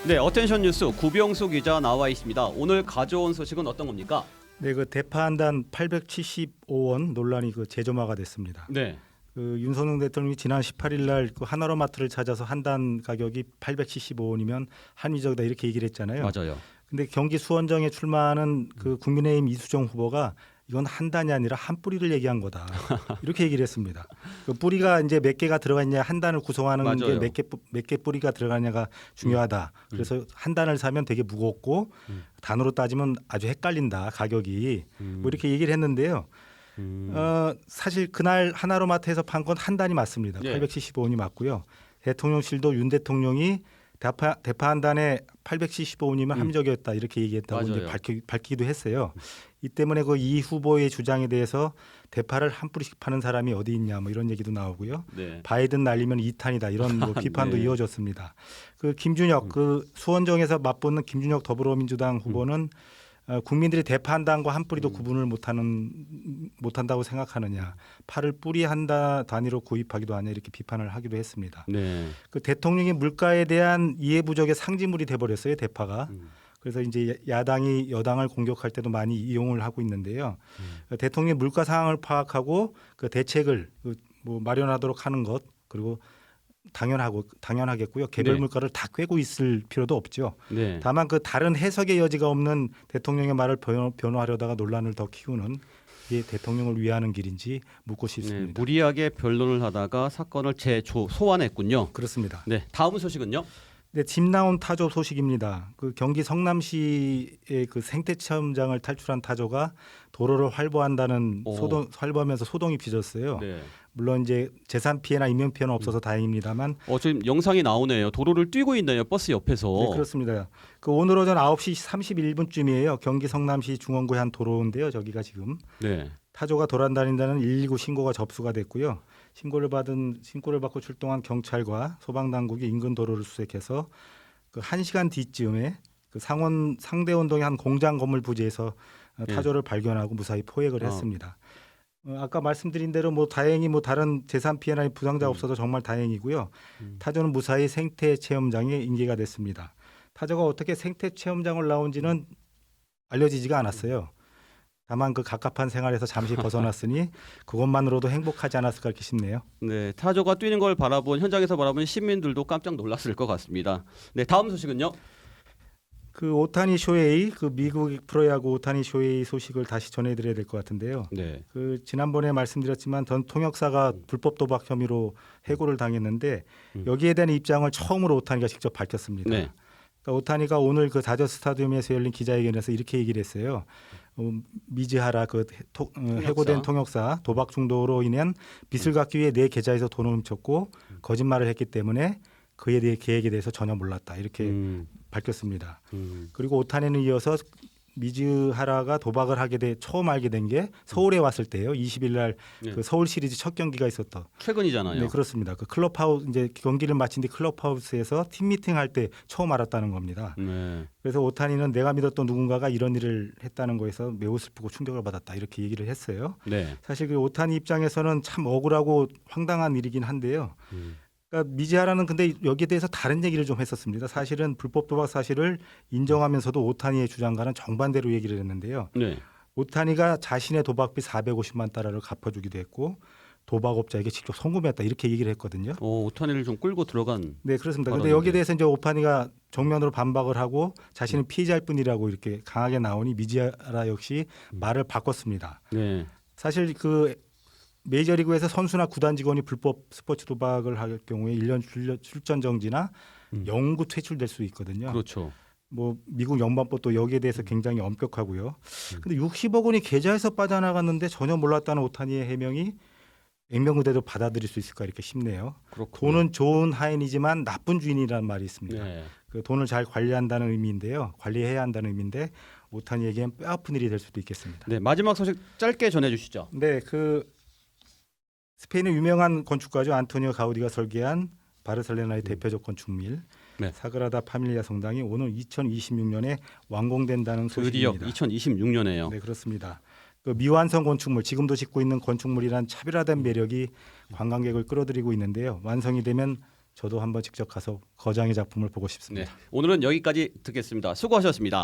네, 어텐션 뉴스 구병수 기자 나와 있습니다. 오늘 가져온 소식은 어떤 겁니까? 네, 그 대파 한 단 875원 논란이 재점화가 됐습니다. 네. 윤석열 대통령이 지난 18일 날 하나로마트를 찾아서 한 단 가격이 875원이면 합리적이다 이렇게 얘기를 했잖아요. 맞아요. 근데 경기 수원정에 출마하는 국민의힘 이수정 후보가 이건 한 단이 아니라 한 뿌리를 얘기한 거다. 이렇게 얘기를 했습니다. 그 뿌리가 이제 몇 개가 들어갔냐, 한 단을 구성하는 게 몇 개 뿌리가 들어가냐가 중요하다. 그래서 한 단을 사면 되게 무겁고 단으로 따지면 아주 헷갈린다 가격이. 뭐 이렇게 얘기를 했는데요. 사실 그날 하나로마트에서 판 건 한 단이 맞습니다. 예. 875원이 맞고요. 대통령실도 윤 대통령이 대파 한 단에 875원이면 합리적이었다 이렇게 얘기했다고 이제 밝히기도 했어요. 이 때문에 그 이 후보의 주장에 대해서 대파를 한 뿌리씩 파는 사람이 어디 있냐 뭐 이런 얘기도 나오고요. 네. 바이든 날리면 2탄이다 이런 뭐 비판도 네. 이어졌습니다. 그 김준혁 그 수원정에서 맞붙는 김준혁 더불어민주당 후보는 국민들이 대파 한 단과 한 뿌리도 구분을 못한다고 생각하느냐, 파를 뿌리 한 단위로 구입하기도 하냐 이렇게 비판을 하기도 했습니다. 네. 그 대통령의 물가에 대한 이해 부족의 상징물이 돼버렸어요 대파가. 그래서 이제 야당이 여당을 공격할 때도 많이 이용을 하고 있는데요. 대통령의 물가 상황을 파악하고 그 대책을 뭐 마련하도록 하는 것 그리고 당연하겠고요. 개별 네. 물가를 다 꿰고 있을 필요도 없죠. 네. 다만 그 다른 해석의 여지가 없는 대통령의 말을 변호하려다가 논란을 더 키우는 이게 대통령을 위하는 길인지 묻고 싶습니다. 네. 무리하게 변론을 하다가 사건을 소환했군요. 그렇습니다. 네. 다음 소식은요? 네, 집 나온 타조 소식입니다. 그 경기 성남시의 그 생태 체험장을 탈출한 타조가 도로를 활보하면서 소동이 빚었어요. 네. 물론 이제 재산 피해나 인명 피해는 없어서 다행입니다만. 지금 영상이 나오네요. 도로를 뛰고 있네요. 버스 옆에서. 네, 그렇습니다. 그 오늘 오전 9시 31분쯤이에요. 경기 성남시 중원구의 한 도로인데요. 저기가 지금 네. 타조가 돌아다닌다는 119 신고가 접수가 됐고요. 신고를 받고 출동한 경찰과 소방당국이 인근 도로를 수색해서 그 1시간 뒤쯤에 그 상대원동의 한 공장 건물 부지에서 타조를 발견하고 무사히 포획을 했습니다. 아까 말씀드린 대로 다행히 다른 재산 피해나 부상자 없어서 정말 다행이고요. 타조는 무사히 생태 체험장에 인계가 됐습니다. 타조가 어떻게 생태 체험장을 나온지는 알려지지가 않았어요. 다만 그 갑갑한 생활에서 잠시 벗어났으니 그것만으로도 행복하지 않았을까 이렇게 싶네요. 네, 타조가 뛰는 걸 현장에서 바라본 시민들도 깜짝 놀랐을 것 같습니다. 네, 다음 소식은요? 그 오타니 쇼헤이 그 미국 프로야구 오타니 쇼헤이 소식을 다시 전해드려야 될 것 같은데요. 네. 그 지난번에 말씀드렸지만 전 통역사가 불법 도박 혐의로 해고를 당했는데 여기에 대한 입장을 처음으로 오타니가 직접 밝혔습니다. 네. 그러니까 오타니가 오늘 그 다저 스타디움에서 열린 기자회견에서 이렇게 얘기를 했어요. 미즈하라 해고된 통역사 도박 중독으로 인한 빚을 갚기 위해 내 계좌에서 돈을 훔쳤고 거짓말을 했기 때문에 그에 대해 계획에 대해서 전혀 몰랐다 이렇게 밝혔습니다. 그리고 오타니는 이어서 미즈하라가 도박을 처음 알게 된 게 서울에 왔을 때요. 20일 날 그 서울 시리즈 첫 경기가 있었던. 최근이잖아요. 네, 그렇습니다. 그 클럽하우스 이제 경기를 마친 뒤 클럽하우스에서 팀 미팅 할 때 처음 알았다는 겁니다. 네. 그래서 오타니는 내가 믿었던 누군가가 이런 일을 했다는 거에서 매우 슬프고 충격을 받았다 이렇게 얘기를 했어요. 네. 사실 그 오타니 입장에서는 참 억울하고 황당한 일이긴 한데요. 그러니까 미즈하라는 근데 여기에 대해서 다른 얘기를 좀 했었습니다. 사실은 불법 도박 사실을 인정하면서도 오타니의 주장과는 정반대로 얘기를 했는데요. 네. 오타니가 자신의 도박비 450만 달러를 갚아주기도 했고 도박업자에게 직접 송금했다 이렇게 얘기를 했거든요. 오타니를 좀 끌고 들어간. 네, 그렇습니다. 그런데 여기에 대해서 이제 오타니가 정면으로 반박을 하고 자신은 피해자일 뿐이라고 이렇게 강하게 나오니 미즈하라 역시 말을 바꿨습니다. 네. 사실 그 메이저리그에서 선수나 구단 직원이 불법 스포츠 도박을 할 경우에 1년 출전 정지나 영구 퇴출될 수 있거든요. 그렇죠. 미국 연방법도 여기에 대해서 굉장히 엄격하고요. 근데 60억 원이 계좌에서 빠져나갔는데 전혀 몰랐다는 오타니의 해명이 액면그대로 받아들일 수 있을까 이렇게 싶네요. 그렇군요. 돈은 좋은 하인이지만 나쁜 주인이라는 말이 있습니다. 네. 그 돈을 잘 관리한다는 의미인데요. 관리해야 한다는 의미인데 오타니에겐 뼈아픈 일이 될 수도 있겠습니다. 네, 마지막 소식 짧게 전해주시죠. 네, 그 스페인의 유명한 건축가죠 안토니오 가우디가 설계한 바르셀로나의 대표적 건축물 사그라다 파밀리아 성당이 오늘 2026년에 완공된다는 드디어 소식입니다. 2026년에요. 네, 그렇습니다. 그 미완성 건축물, 지금도 짓고 있는 건축물이란 차별화된 매력이 관광객을 끌어들이고 있는데요. 완성이 되면 저도 한번 직접 가서 거장의 작품을 보고 싶습니다. 네, 오늘은 여기까지 듣겠습니다. 수고하셨습니다.